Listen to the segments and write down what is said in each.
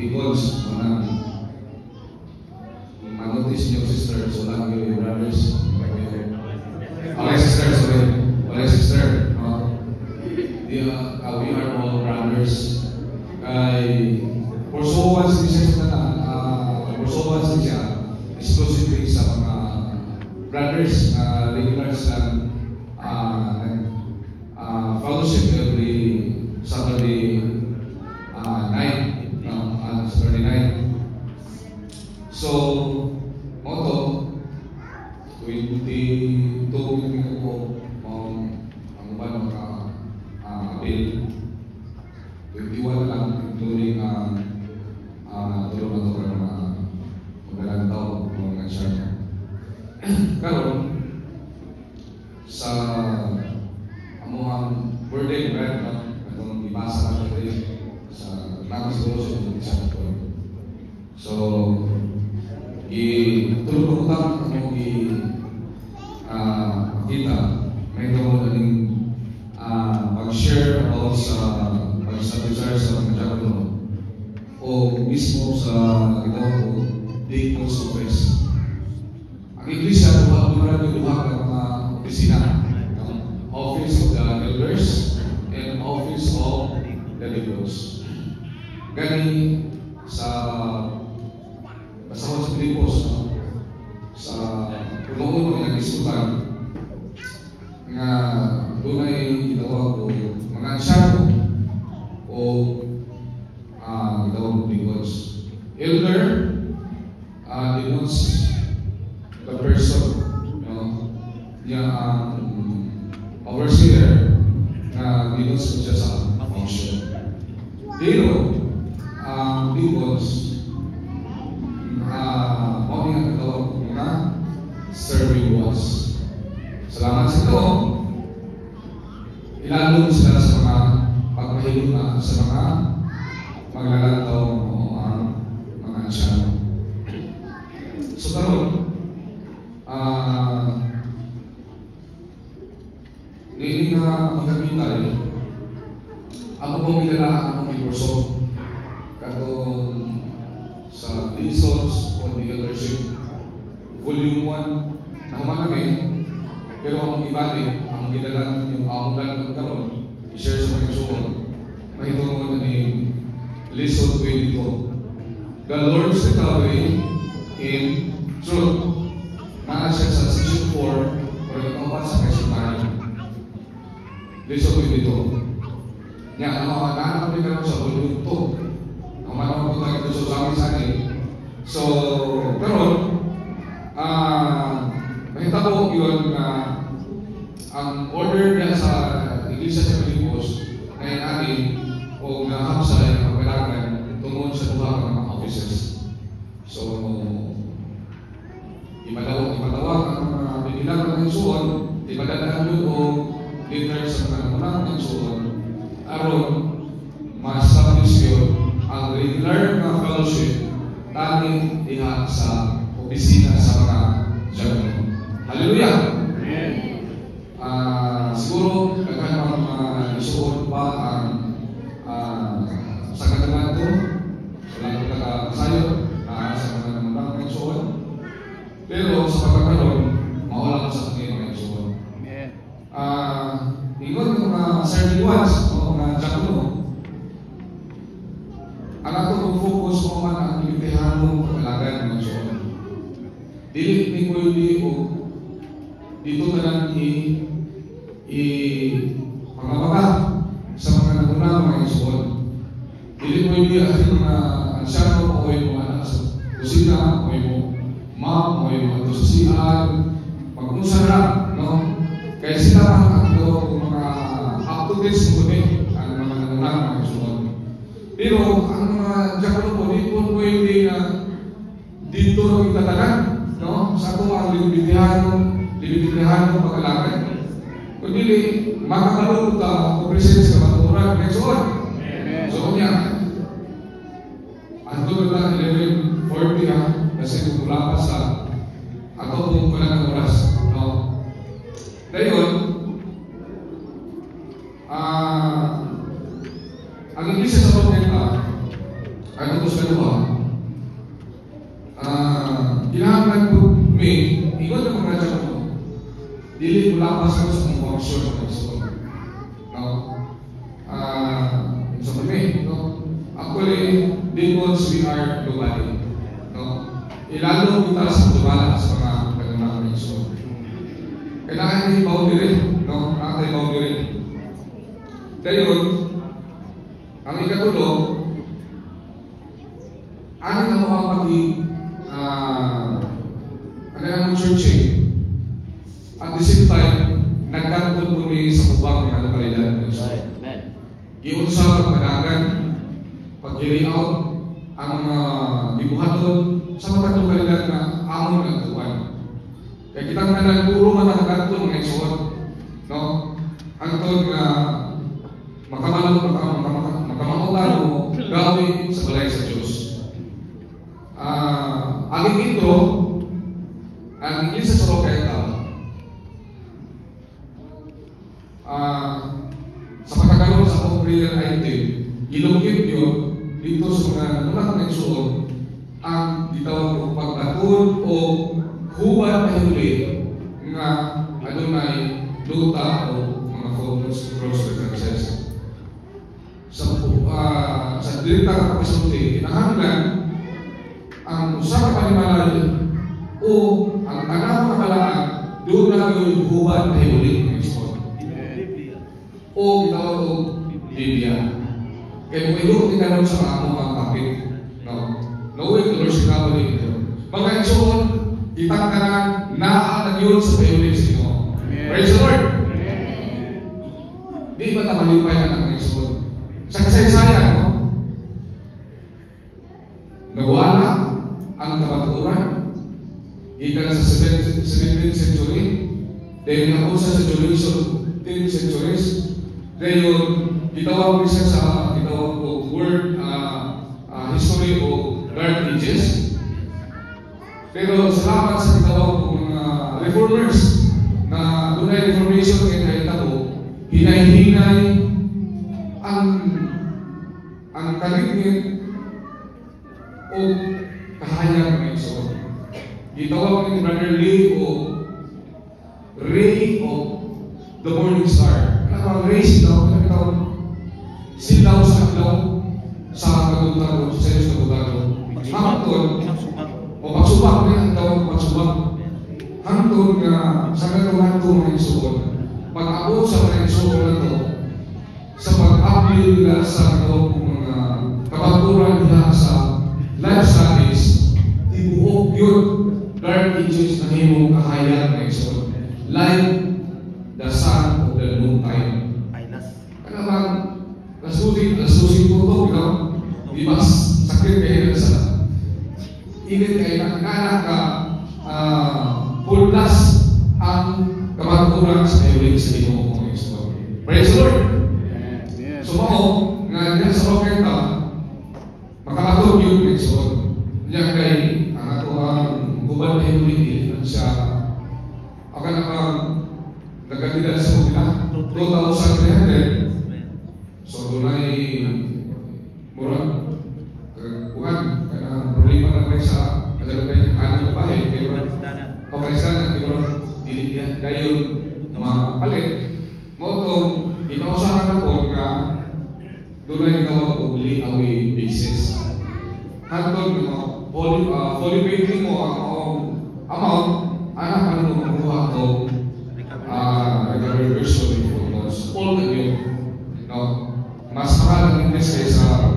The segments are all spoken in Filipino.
Because manotis niyo sister, so lang yung brothers. Okay, sister, sorry. Okay, sister. We are all brothers. Porsowan siya exclusively sa mga brothers na regulars lang fellowship every Saturday night. Saturday night. So, moto 22 minutes ko ang ba appeal 21 lang including tulong na ito ng magalang tao mga siya. Karon sa amuhang birthday bread itong ibasa na ito sa nakas siguro sa isang ito. So, tulong ko utang ang kita may gawin natin mag-share about sa desire sa mga diakono o mismo sa ginawa ko Deacons Office. Ang Iglesia buhat yung mga opisina, Office of the Elders and Office of the Deacons. Gani sa kasama sa Pilipos sa tulungan ko nag-isutan nga doon ay ginawa ko mga asyado o ginawa ko Deacons. Elder denotes the person, niya ang overseer na denotes ko siya sa function. Pero ang Deacons mo nga ginawa ko na serving was. Salamat sa ito. Ilalong sila sa mga pagpahilot na sa mga maglalantaw o mga asyano. So karon, ngayon na magkamitay, ako pong minalaan akong ikurso katong sa Lessons on the Eldership Volume 1 na humanagay. Pero ang ibalik, ang ginalan yung amulan ng karon, i-share sa mga suon. Mahitong ni Lesson 22. The Lord's recovery in truth. Naan siya sa section 4, pero ikaw sa kasuntahan. Lesson 22. Yan, ang mga naanapin ka sa volume 2. Ang manawag ko tayo sa kami sa akin. So, karon, mahita ko yun na ang order niya sa Iglesia sa Pilipos ay natin o nahapsay ang pagkailangan tungkol sa duha ng mga offices. So, ipadawag ang mga bibilang ng suon, ipadadaan yun o leader sa mga namunang ng suon, aron ma-establish yun ang regular na fellowship tanging iha sa opisina sa mga diakono. Hallelujah! Siguro nagkaroon isuon pa ang sa kagaman ko wala ko nakasayo sa mga namang mga isuon, pero sa pagkakaroon mawala ko sa mga isuon. Ingon ko mga serving ones o mga diakono, ang ato focus ko man ang limitahan mong pagkalagan ng isuon. Dili ni ko dito na lang pangamaga sa mga nagunang mga isuon. Dili mo hindi atin mga ansyano o yung mga anak sa kusina o yung ma'am o yung mga tusasihan pag-usara, no? Kaya sila ang mga up-to-date sumunod ang mga nagunang mga isuon. Pero ang mga diakono po, di po pwede na dito rin itatagan, no? Sa kung ang libitihan ng pagkalagan. Kundi makakalunod ka o presence ka matutunan ng isuon. So niya, ang tulad na 11:40 kasi mula pa sa ako kung wala ng oras. No? Ngayon, ang Iglesia sa problema ay ito sa dili mo lapas ko sa mga function ng Igsoon. No? Sa mami, no? Actually, demons we are globally. No? Ilalo kita sa global sa mga kaganahan ng Igsoon. Kailangan yung boundary, no? Nakatay boundary. Dayon, ang ikatulo, ano na makapagi ano ang churching, at the same time, nagkakot po ni sa kubang ng lokalidad ng Igsoon. Iunsa pagpadagan, pag-carry out ang mga dibuhaton sa matag lokalidad na amon ng tuwan. Kaya kitang nagpuro matagagat po mga Igsoon, no? Ang tawag na makamautan mo gawin sa balay sa Diyos. Ang intro, ang Iglesia sa Roqueta, sa pagkakaroon sa akong prayer item, ilungkit yun dito sa mga namulat ng Igsoon ang ditawag ng pagtatun o hubad na huli nga adunay luta o mga cross references. Sa direkta ng kapisulti, kinahanglan ang usa ka panimalay o ang tanang kakalaan doon na yung hubad na huli ng Igsoon. O gitawag o Biblia. Kaya kung ilo tinanong sa ako ang topic, no? Knowing the Lord's Catholic, mga Igsoon, kitang tanan naaalag yun sa payulis nyo. Praise the Lord! Di ba tamalipay ang mga Igsoon? Sa kasaysayan, no? Nagwala ang kabaturan. Ikan sa 17th century, dahil nakusa sa Jerusalem 10th centuries, dahil itawag siya sa itawag ko word history o dark ages. Pero salamat sa itawag ko mga reformers na dunay reformation kay kahitabo, hinay-hinay ang kaligid o kahayag ng Igsoon. Itawag ni Brother Lee o Ray o the Morning Star. Ano ang race daw? Silaw sa aglaw sa kabutaro, sa Diyos kabutaro. Hangtod, o pagsubak na ang daw pagsubak. Hangtod nga sa katuhan ko mga Igsoon. Pag-abot sa mga Igsoon na ito, sa pag-upload nila sa mga kapaturan nila sa life studies, ibuhok yun dark ages na himong kahayag ng Igsoon. Like the sun of the noontime. Ano bang nasusin po ito, ikaw? Di ba sakit kayo sa init kayo na inanak ka puldas ang kapaturan sa kayo sa himong mga Igsoon. Praise the Lord! So mo, nga dyan sa Roqueta, makakatog yun ng Igsoon. Diyan kay ang ato ang hubad na humili siya ako nagkatila sa mga 2,300. So doon ay murag kuhan kaya problema na kayo sa kagalagay ng anak ng bahay o kaisanan dahil mapalit mo itong inausahan ako nga doon ay ikaw uli away basis hantong fully painting mo ang amount anak ano makuha ko regular version all the new no? Mas mahal ang invest kaysa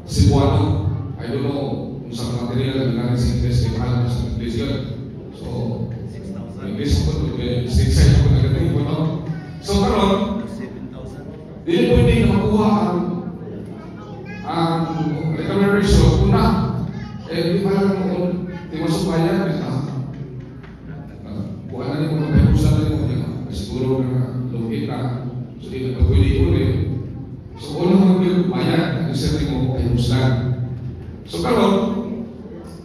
Cebuano. I don't know kung sa material na ginagawa sa invest kay mahal sa invest yun. So invest ko ito 6 ko na ganun ko no? So karon dili pwede na makuha ang regular version una di pa lang mo di masubayan bukan na yung mga pahusan na yung mga siguro na lukit na so di na pwede ulit so unang mga bayan ang isang mo pahusan so karon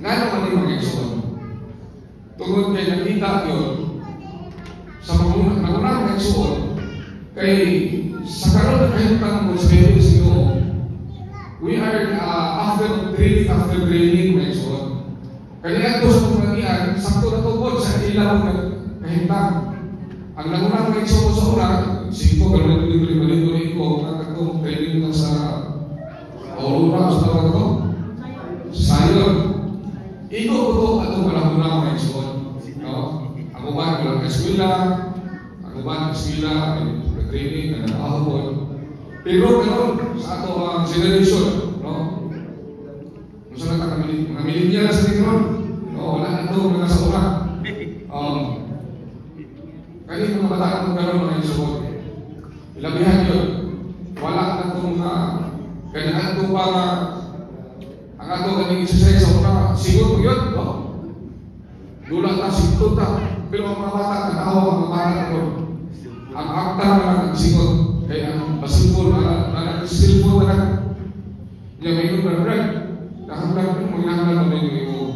nga naman yung mga Igsoon tungkol kay nakita yun sa mga mga Igsoon kay sa karon na kayong tanong sa Biblia siyo we are after training mga Igsoon kaya ito sa pagkakian sakto na tungkol sa ilaw na kahintang ang nangunang mga igsoon sa una, siko, gano'n balik-balik ko, nakatong training na sa Aurora, sa tawag ko, Sayon. Ito ko ito, atong panahon mga igsoon. Ako ba, walang eskwela, ako ba, eskwela, training, nag-ahapon. Pero gano'n, sa ato ang generation, Masalah tak mga milenial na sa tingron. Wala ito mga sa una. Kaya mga bata kung gano'n mga isubot. Ilabihan yun. Wala na itong ganaan itong para ang ato kaming exercise sa una. Sigot mo yun. Dulang na sigot ta. Pero ang mga bata nanahaw ang mga bata ko. Ang akta na nagsigot. Kaya ang basimpol na nag-silpol na niya may yun na rin. Nakakablang mo ginagawa mo yung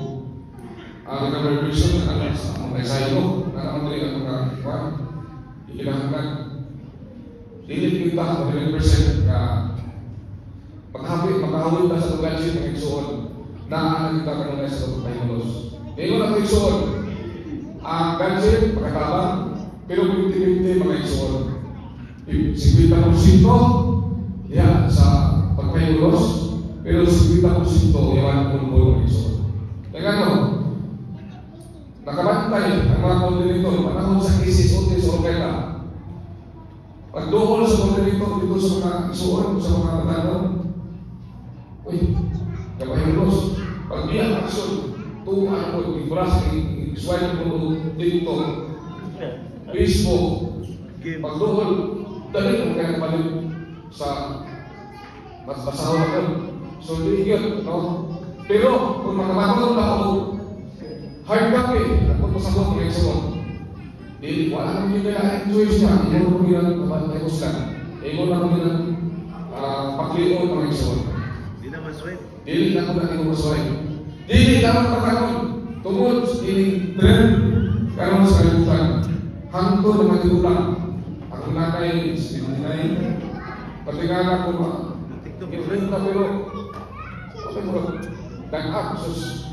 nag-revolution na sa mga ensayo na naman rin ang mga ikinahanggan. Dilit kita 100% na makahawin ka sa tugansin ng igsoon na ang kita kanunay sa Panginoon. Ngayon ang igsoon, ang gansin, pagkatabang, pero 50-50 mga igsoon. 50% yan sa pagkayulos, pero 50% yawan pulpul ng igsoon. Kaya ano, nakabantay ang mga koordinator, panahon sa krisis o sa organa. Pagdukol sa koordinator dito sa mga igsoon, sa mga tatanong, kapahilos, pag-iyak aksyon, tuhan mo, ibras, i-swipe mo dito, Facebook, pagdukol, dali mo kaya balik sa basahon ko. So, hindi yun, Pero, kung makamatulog na ako, hard copy, at magpasahon ng igsoon, wala naman yung kaya choice niya, imo na kung ilang kamatayos lang, imo na kung ilang paklion ng igsoon. Dili na ko na imo masway. Dili na pagkaon, tungod ining trend, karon sa kalibutan, hangtod na magigulang. Ako na kay Sinay, patingala ko i-friend na pero okay mo nag-up sus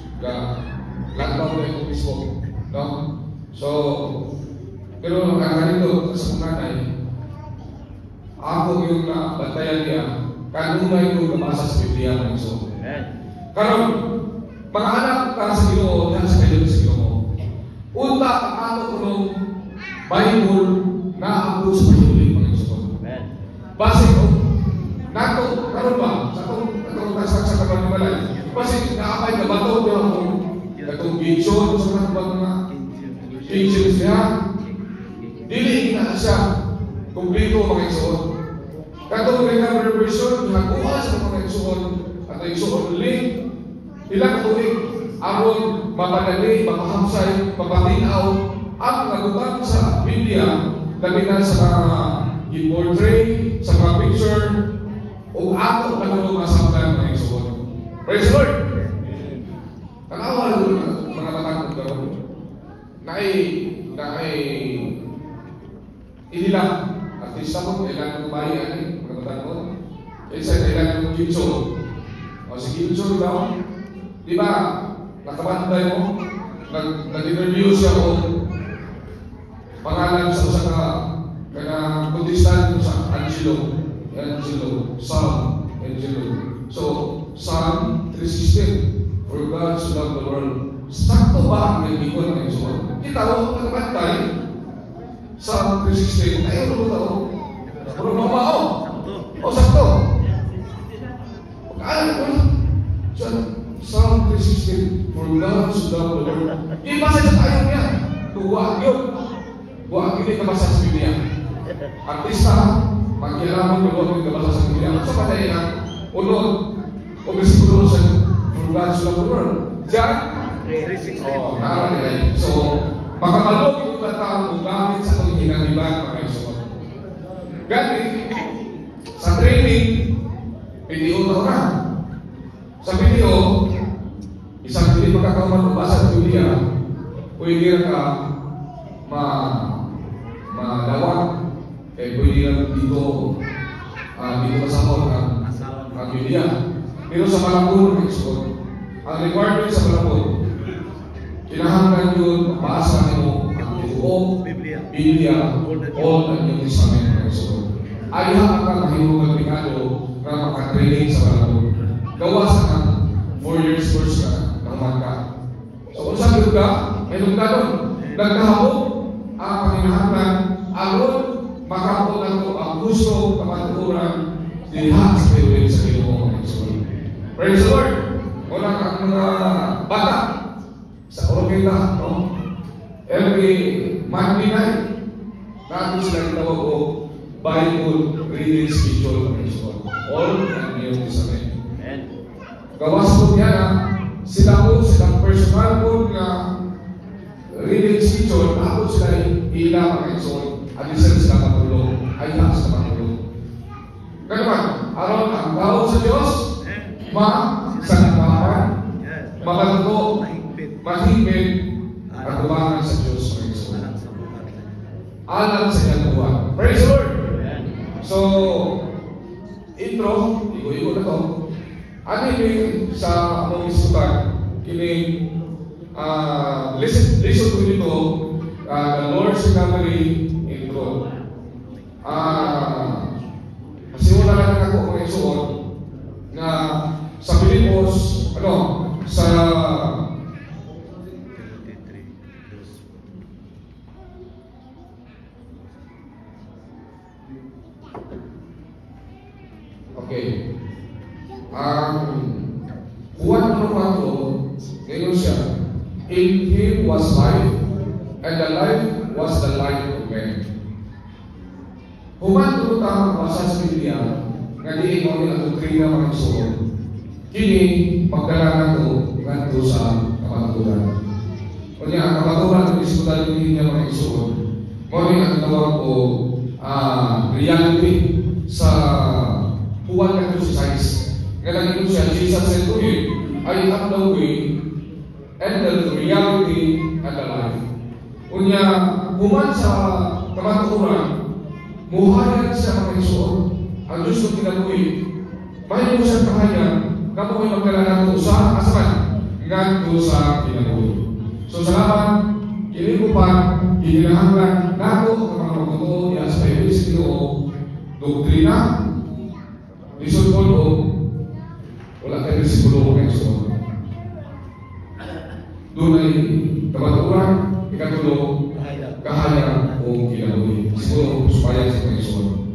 lantaw na ito mismo, so pero nakakalito sa nanay ako yung bantayan niya kanunay ko nabasa sa Biblia ng Igsoon. Karon mga anak para sa Ginoo yan sa kayo sa Ginoo unta ang ato kunong Bible na ako sa Biblia ng Igsoon. Base ko nato karon ba sa atong tasak sa kabanbalay base naapay ka bato pero katong vision sa mga visions niya dili na siya kumpleto mga igsoon. Katong reversion nakuha sa mga igsoon at ang igsoon link ilang tuig aron mapadali, mapahamsay, mapatinaw ang nagutan sa Biblia labihan sa mga i-portray sa mga picture o ato kanunong masabtan ng igsoon. Praise the Lord! Tanawa mga tatangkot karon na ay inilang at least ako kailangan ng bayan mga tatangkot isa kailangan ng Gilson o si Gilson daw di ba nakabantay mo nag-interview siya o pangalan sa usa ka kundistan sa Angelo Psalm Angelo. So Psalm 3:16 for God so loved the world. Sakto ba ang nagikon ng Igsoon? Kita ko nakabantay Psalm 3:16 ayaw mo ito pero mamao o sakto alam ko Psalm 3:16 for God so loved the world. Ibasa sa tayo niya tuwa yun buwag hindi kabasa sa Biblia artista magkialaman ko huwag kabasa sa Biblia sa patay na unod o bersikulo sa for God so loved the world John 3:16 so makamalog yung tao kung gamit sa itong hinaliban mga Igsoon. Gamit sa training video daw na sa video isang hindi magkakauman magbasa sa Biblia pwede ka malawak kaya pwede lang dito kasama ang Biblia. Pero sa malapon ng Igsoon ang requirement sa malapon kinahanglan yun mabasa mo ang buong Biblia Biblia, Old and New Testament mga igsoon. Ayaw ka mahimong magpikado na makatraining sa balabog. Gawas ka ng 4 years course ka, naman ka. So kung sabi ka, may nagdadon, nagkahapon, ang paninahanglan, aron makapot na ito ang gusto kapaturan diha sa piwin sa Ginoo mga igsoon. Praise the Lord! Wala kang mga bata sa Oromita, no? Every Monday night, natin sila itawag ko Bible reading schedule mga igsoon. All and New Testament. Gawas po niya na sila po, silang personal po na reading schedule, ako sila ilang mga igsoon, at isa sila matulog, ay lang sila matulog. Ganoon, aron ang tao sa Diyos, sanagapan, mabago, mahigpit, at tumangan sa Diyos mga igsoon. Alam sa iyang buwan. Praise the Lord! So, intro, igo-igo na to. Ano yung sa among isutan, kini listen to ito, the Lord's Recovery intro. Masiwala lang ako mga igsoon na sa Pilipos, sa okay. Juan 1:4, ngayon siya, in Him was life, and the life was the light of men. Human tutang basa sa Biblia, nga di mo ang doktrina mga igsoon. Kini magdala nato ngadto sa kamaturan. Kunya ang kamaturan ng diskutan niya mga igsoon. Mo ni ang tawag ko reality sa Juan 1:6. Nga naging siya, Jesus said to him, I am the way and the reality and the life. Kunya human sa kamaturan, muhayan siya mga igsoon. Ang Diyos kong kinabuhi, may mo siyang kahayan, kamu ay magdala nato sa asaman ngadto sa kinabuhi. So salamat, kinikupan, kinilahanglan nato ang mga maguto ya sa Biblia Ginoo, doktrina, lisod po wala kayo sigulo ng igsoon. Doon ay kamaturan, ikatulong, kahayang o kinabuhi. Siguro, supaya sa mga igsoon.